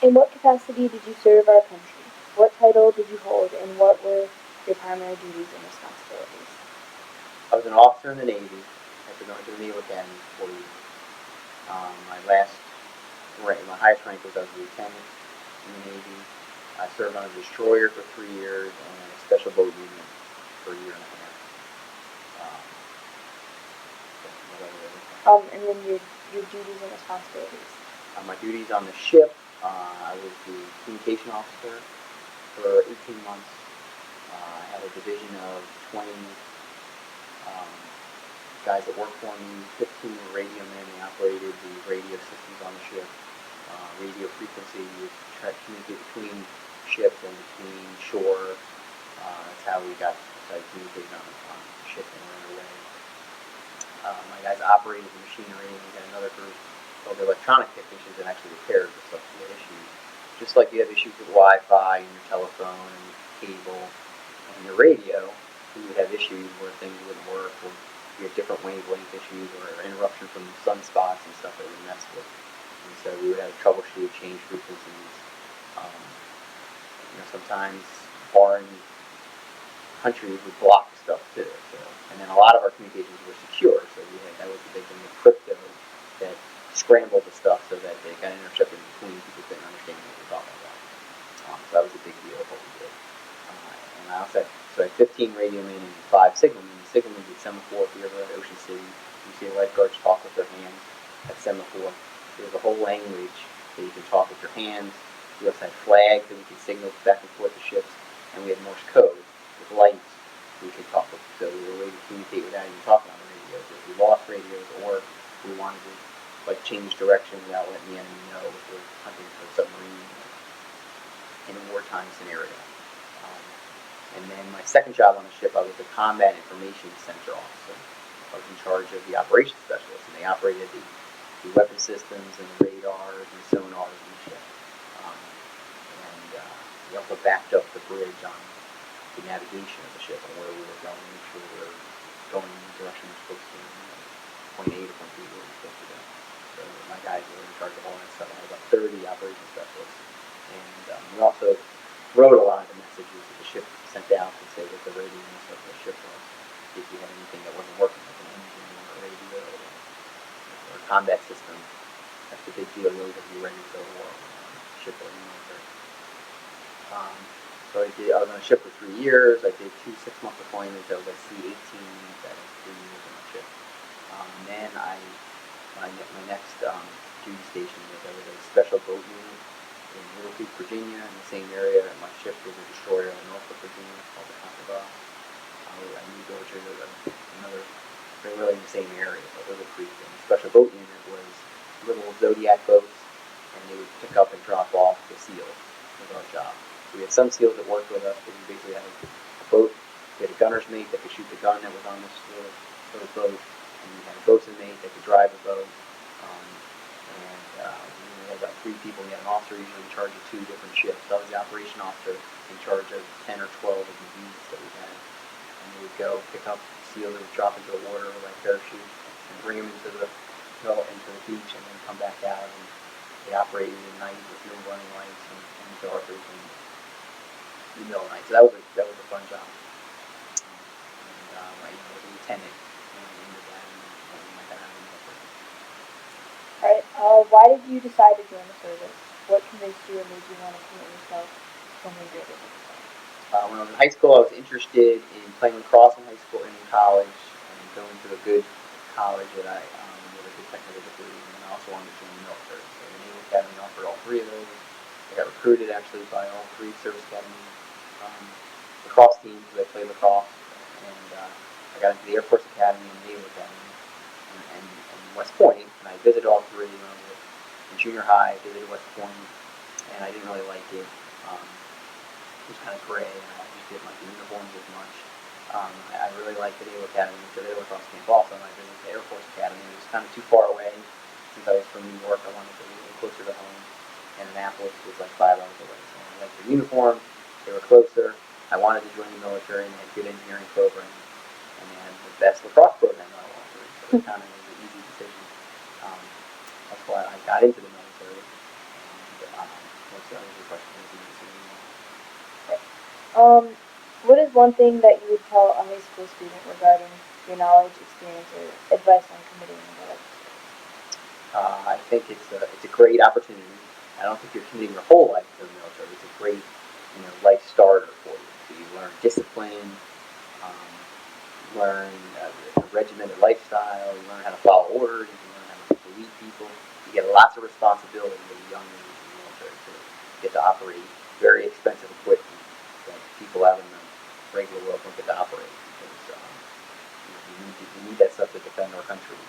In what capacity did you serve our country? What title did you hold, and what were your primary duties and responsibilities? I was an officer in the Navy. I've been going to the Naval Academy for 4 years. My last rank, my highest rank was as a lieutenant in the Navy. I served on a destroyer for 3 years and a special boat unit for a year and a half. And then your duties and responsibilities. My duties on the ship, I was the communication officer for 18 months. I had a division of 20 guys that worked for me. 15 were radio men. They operated the radio systems on the ship. Radio frequency, we would try to communicate between ships and between shore. That's how we got communicating on the ship and on our way. My guys operated the machinery, and we had another group called the electronic technicians that actually repaired the stuff that had issues. Just like you have issues with Wi-Fi and your telephone and your cable and your radio, we would have issues where things wouldn't work, or you had different wavelength issues, or interruption from sunspots and stuff that we messed with. And so we would have to troubleshoot, change frequencies. Sometimes foreign countries would block stuff too. So, and then a lot of our communications were secure, so that was the big thing with crypto that scrambled the stuff so that they got intercepted between people couldn't understand what we were talking about. So that was a big deal of what we did. And I also had 15 radio men and 5 signalmen. The signalmen did semaphore if you ever at Ocean City. You see lifeguards talk with their hands at semaphore. There's a whole language that you can talk with your hands. We also had flags that we could signal back and forth to ships, and we had Morse code with lights we could talk with. So we were able to communicate without even talking on the radios. If we lost radios or we wanted to change direction without letting the enemy know if we're hunting for a submarine in a wartime scenario. And then my second job on the ship, I was the Combat Information Center officer. I was in charge of the operations specialist, and they operated the weapon systems and the radars and sonars on the ship. We also backed up the bridge on the navigation of the ship and where we were going, make sure we were going in the direction we were supposed to, point A to point B where we were supposed to go. So my guys were in charge of all that stuff. I had about 30 operations specialists. And we also wrote a lot of the messages that the ship sent out to say what the readiness of the ship was. If you had anything that wasn't working, like an engine or a radio or a combat system, that's a big deal. You always have to be ready to go to war on a ship or a military. So I was on a ship for 3 years. I did 2 6-month deployments. I was at C-18. That was 3 years on the ship. And then my next duty station was I was a special boat unit in Middle Creek, Virginia, in the same area. My ship was a destroyer in Norfolk, Virginia, called the Concobar. I moved over to another, they're really in the same area, but Little Creek. And the special boat unit was little Zodiac boats, and they would pick up and drop off the SEALs with our job. So we had some SEALs that worked with us, but we basically had a boat. We had a gunner's mate that could shoot the gun that was on this little boat, and we had a boatswain mate that could drive the boat. We had about 3 people. We had an officer usually in charge of 2 different ships. So I was the operation officer in charge of 10 or 12 of the units that we had. And we would go pick up SEALs that would drop into the water with parachute and bring them into the beach, and then come back out. And they operated at night with fuel running lights and darkers and in the middle of the night. So that was a fun job. I was a lieutenant in the battalion when I got out of the military. Alright, why did you decide to join the service? What convinced you or made you want to commit yourself to something greater than yourself? When I was in high school, I was interested in playing lacrosse in high school and in college, and going to a good college that I with a good technical degree, and I also wanted to join the military. So the Naval Academy offered all 3 of those. I got recruited actually by all 3 service academy lacrosse teams because I played lacrosse, and I got into the Air Force Academy and the Naval Academy and West Point, and I visited all 3. In junior high, I visited West Point, and I didn't really like it. It was kind of gray, and I just didn't like the uniforms as much. I really liked the Naval Academy, so they were across camp also, and I visited the Air Force Academy. It was kind of too far away. Since I was from New York, I wanted to be a little closer to home, and Annapolis was like 5 hours away. So I liked the uniforms, they were closer. I wanted to join the military, and they had good engineering programs, and they had the best lacrosse program that I offered, so it kind of was an easy decision. That's why I got into the military. And What is one thing that you would tell a high school student regarding your knowledge, experience, or advice on committing into life I think it's a great opportunity. I don't think you're committing your whole life to the military. It's a great life starter for you. So you learn discipline, um, learn a regimented lifestyle. You learn how to follow orders. You learn how to lead people. You get lots of responsibility at a young age in the military. So you get to operate very expensive equipment that people out in the regular world don't get to operate because you need that stuff to defend our country. And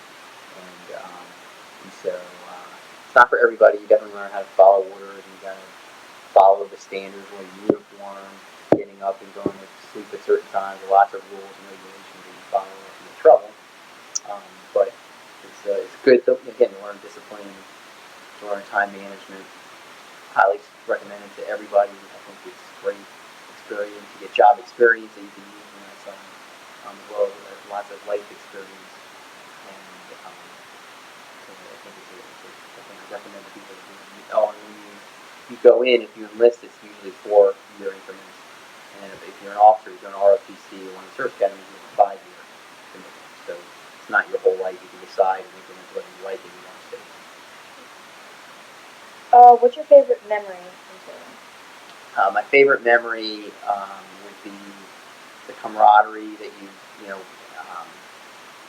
so it's not for everybody. You definitely learn how to follow orders. You got to follow the standards, wearing uniform, getting up and going to sleep at certain times. Lots of rules and regulations that you follow if you're in trouble. But it's good to again learn discipline, to learn time management. Highly recommend it to everybody. I think it's great experience. You get job experience that you can use when that's as well as lots of life experience. And so I think it's something I recommend to people to do. Oh, and when you go in, if you enlist, it's usually 4-year increments. And if you're an officer, you're an ROTC or one of the service academies, you're a 5-year commitment. So it's not your whole life. You can decide and implement whether you like it or you want to stay. What's your favorite memory from serving? My favorite memory would be the camaraderie that um,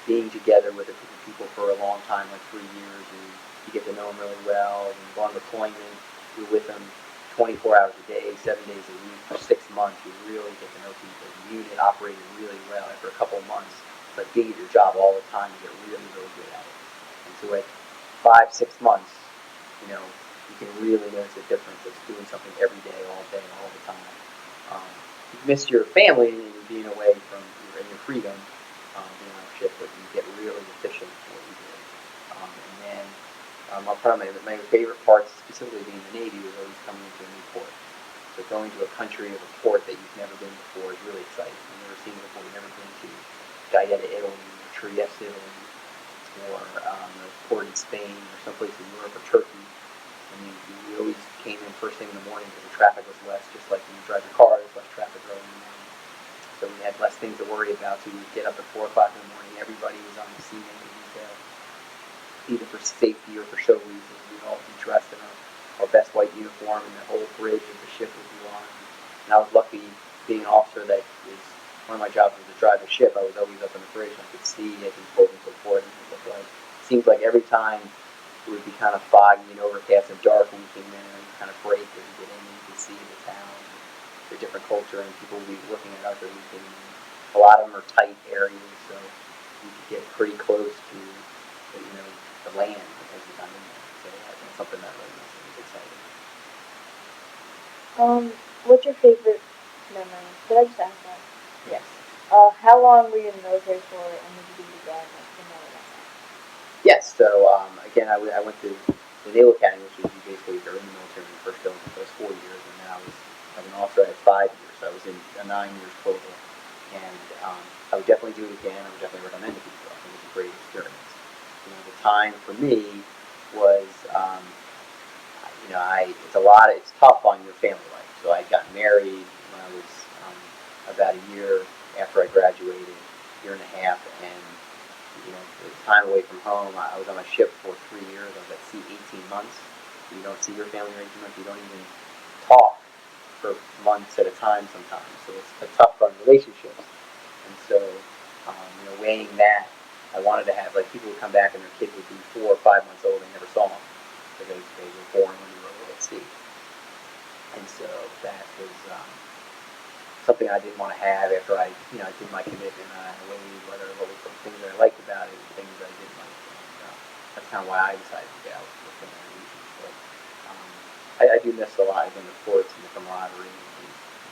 being together with a group of people for a long time, like 3 years, and you get to know them really well. And you go on deployment, you're with them 24 hours a day, 7 days a week for 6 months. You really get to know people. The unit operated really well. After a couple of months, it's like being at your job all the time. You get really, really good at it. And so at 5, 6 months, you can really notice a difference of doing something every day, all the time. Um, you miss your family and being away from your freedom, being on shift, but you get really efficient at what you do. And then probably my favorite parts, specifically being in the Navy, was always coming into a new port. So going to a country of a port that you've never been before is really exciting. You've never seen it before. You've never been to Gaeta, Italy, or Trieste, Italy, or a port in Spain, or someplace in Europe or Turkey. I mean, we always came in first thing in the morning because the traffic was less, just like when you drive your car, there's less traffic early in the morning. So we had less things to worry about. So we'd get up at 4 o'clock in the morning. Everybody was on the scene, either for safety or for show reasons. We'd all be dressed in our best white uniform, and the whole bridge of the ship would be on. And I was lucky being an officer that was one of my jobs was to drive the ship. I was always up on the bridge. I could see it and pull and so forth. And it looked like it seems like every time it would be kind of foggy and overcast and dark when we came in, and kind of break as you get in and you could see the town, and the different culture, and people would be looking at us as we came in. A lot of them are tight areas, so you could get pretty close to the land as you come in there. So that's something that really was exciting. What's your favorite memory? Did I just ask that? Yes. How long were you in the military for, and did you do that? Yes. So again, I went to the Naval Academy, which is basically you're in the military when you first go in the first 4 years, and then I was an officer at 5 years. So I was in 9 years total, and I would definitely do it again. I would definitely recommend it to people. I think it's a great experience. The time for me was, it's tough on your family life. So I got married when I was about a year after I graduated, year and a half, and the time away from home. I was on my ship for 3 years. I was at sea 18 months. You don't see your family for 18 months. You don't even talk for months at a time sometimes. So it's tough on relationships. And so, weighing that, I wanted to have, like, people would come back and their kids would be 4 or 5 months old. They never saw them because they were born when they were at sea. And so that was something I didn't want to have after I did my commitment. I weighed what were some things that I liked about it and things that I didn't like. And that's kind of why I decided to get out for that reason. But I do miss a lot, again, the ports and the camaraderie and the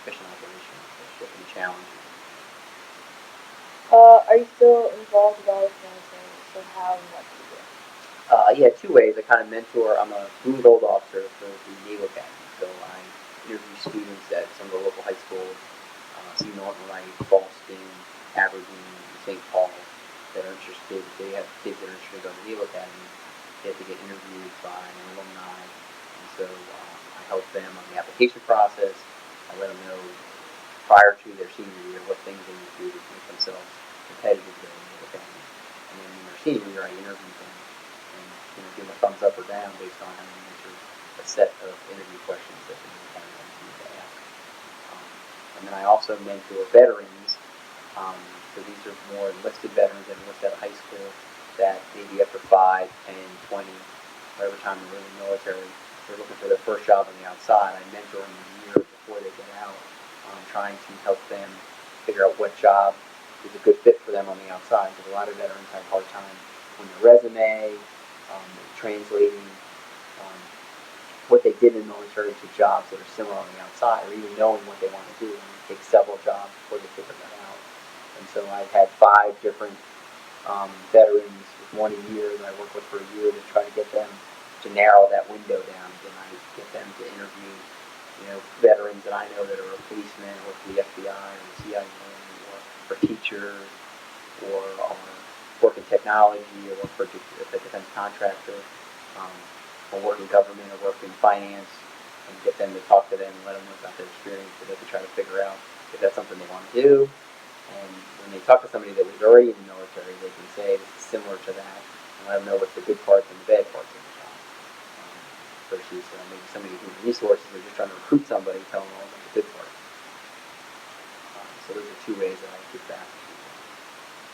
fishing operations, the shipping challenges. Are you still involved with all this military? So how and what do you do? Yeah, 2 ways. I kind of mentor. I'm a Blue Gold officer for the Naval Academy, so I interview students at some of the local high schools, Sea Norton Wright, Boston, Aberdeen, St. Paul, that are interested. They have kids that are interested in going to the Naval Academy. They have to get interviewed by an alumni, and so I help them on the application process. I let them know prior to their senior year, what things they need to do to make themselves competitive going into the family. And then in their senior year, I interview them and give them a thumbs up or down based on how they answer a set of interview questions that they kind of need to ask. And then I also mentor veterans. So these are more enlisted veterans that enlisted out of high school that maybe after 5, 10, 20, whatever time they're in the military, they're looking for their first job on the outside. I mentor them a year before they get out, trying to help them figure out what job is a good fit for them on the outside. Because a lot of veterans have a hard time on their resume, translating what they did in the military to jobs that are similar on the outside, or even knowing what they want to do. And it takes several jobs before they figure that out. And so I've had 5 different veterans with one a year that I work with for a year to try to get them to narrow that window down. And I get them to interview, veterans that I know that are policemen, or for the FBI or the CIA, or for teachers, or work in technology, or work for a defense contractor, or work in government, or work in finance, and get them to talk to them and let them know about their experience so they can try to figure out if that's something they want to do. And when they talk to somebody that was already in the military, they can say this is similar to that, and let them know what's the good parts and the bad parts of the job. Versus maybe somebody who's in resources, they're just trying to recruit somebody, tell them all about the good parts. So those are 2 ways that I give back to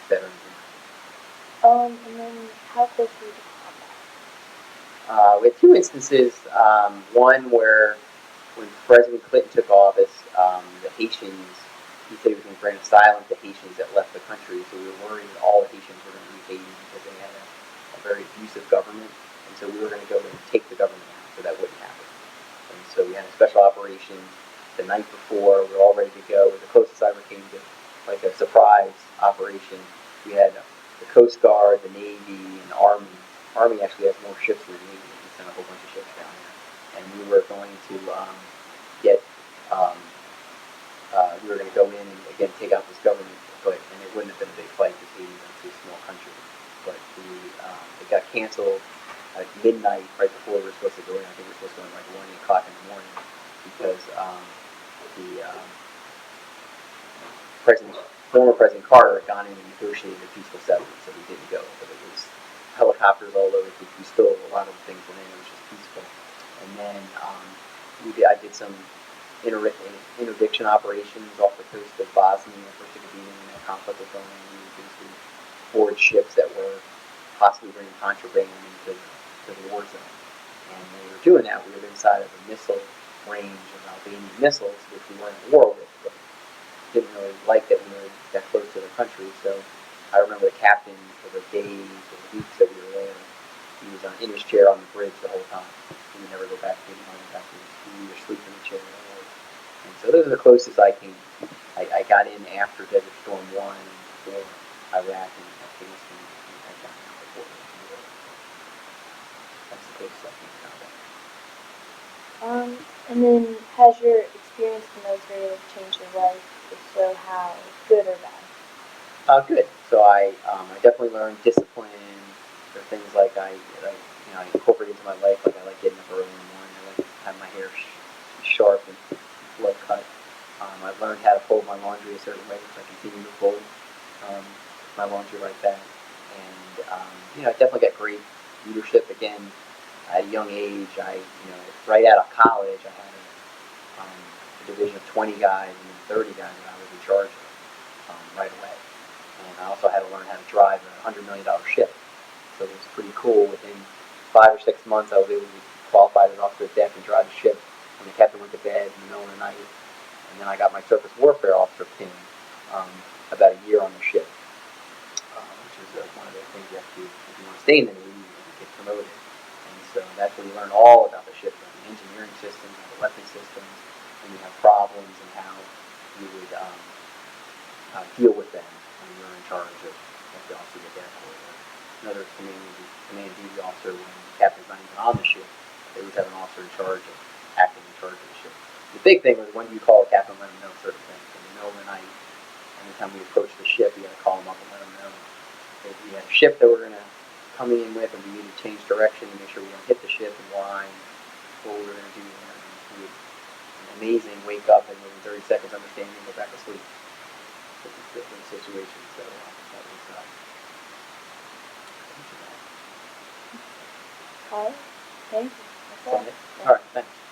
veterans. And then how close were you to combat? We had 2 instances. One where when President Clinton took office, the Haitians, he said he was going to grant asylum to Haitians that left the country. So we were worried that all the Haitians were going to leave Haiti because they had a very abusive government. And so we were going to go in and take the government out so that wouldn't happen. And so we had a special operation the night before. We were all ready to go. The closest I ever came to like a surprise operation. We had the Coast Guard, the Navy, and the Army. Army actually has more ships than the Navy. We sent a whole bunch of ships down there. And we were going to we were going to go in and again take out this government, and it wouldn't have been a big fight because Haiti is a small country. But it got canceled at midnight right before we were supposed to go in. I think we were supposed to go in like 1 o'clock in the morning because former President Carter had gone in and negotiated a peaceful settlement, so we didn't go. But it was helicopters all over. We stole a lot of the things went in. It was just peaceful. And then I did some interdiction operations off the coast of Bosnia and Herzegovina when that conflict was going on. We would basically board ships that were possibly bringing contraband into the war zone. And when we were doing that, we were inside of a missile range of Albanian missiles, which we weren't in war with, but didn't really like that we were that close to the country. So I remember the captain for the days or the weeks that we were there, he was in his chair on the bridge the whole time. He would never go back to he would either sleep in the chair or. And so those are the closest I came. I got in after Desert Storm 1 and before Iraq and Afghanistan. I got in before the war. That's the closest I came to combat. And then has your experience in the military changed your life? If so, how? Good or bad? Good. So I definitely learned discipline. There are things like I incorporate into my life. Like I like getting up early in the morning. I like to have my hair sharp and well cut. I've learned how to fold my laundry a certain way, so I continue to fold my laundry like that. And I definitely got great leadership. Again, at a young age, right out of college, I had a division of 20 guys and then 30 guys that I was in charge of right away. And I also had to learn how to drive a $100 million ship. So it was pretty cool. Within 5 or 6 months, I was able to be qualified as officer of deck and drive the ship when the captain went to bed in the middle of the night. And then I got my surface warfare officer pin about a year on the ship, which is one of the things you have to do if you want to stay in the Navy and get promoted. And so that's when you learn all about the ship, the engineering systems, the weapon systems, when you have problems and how you would deal with them when you're in charge of the officer of deck or another command duty officer when the captain's not even on the ship. They would have an officer in charge of acting in charge of the ship. The big thing was when you call a captain, let him know certain things. In the middle of the night, anytime we approach the ship, you got to call him up and let him know if we had a ship that we're going to come in with, and we need to change direction to make sure we don't hit the ship and why, and what we were going to do there. And amazing, wake up and within 30 seconds understand and go back to sleep. It's different situations, so that was All right, thank you. That's all. all right, thanks.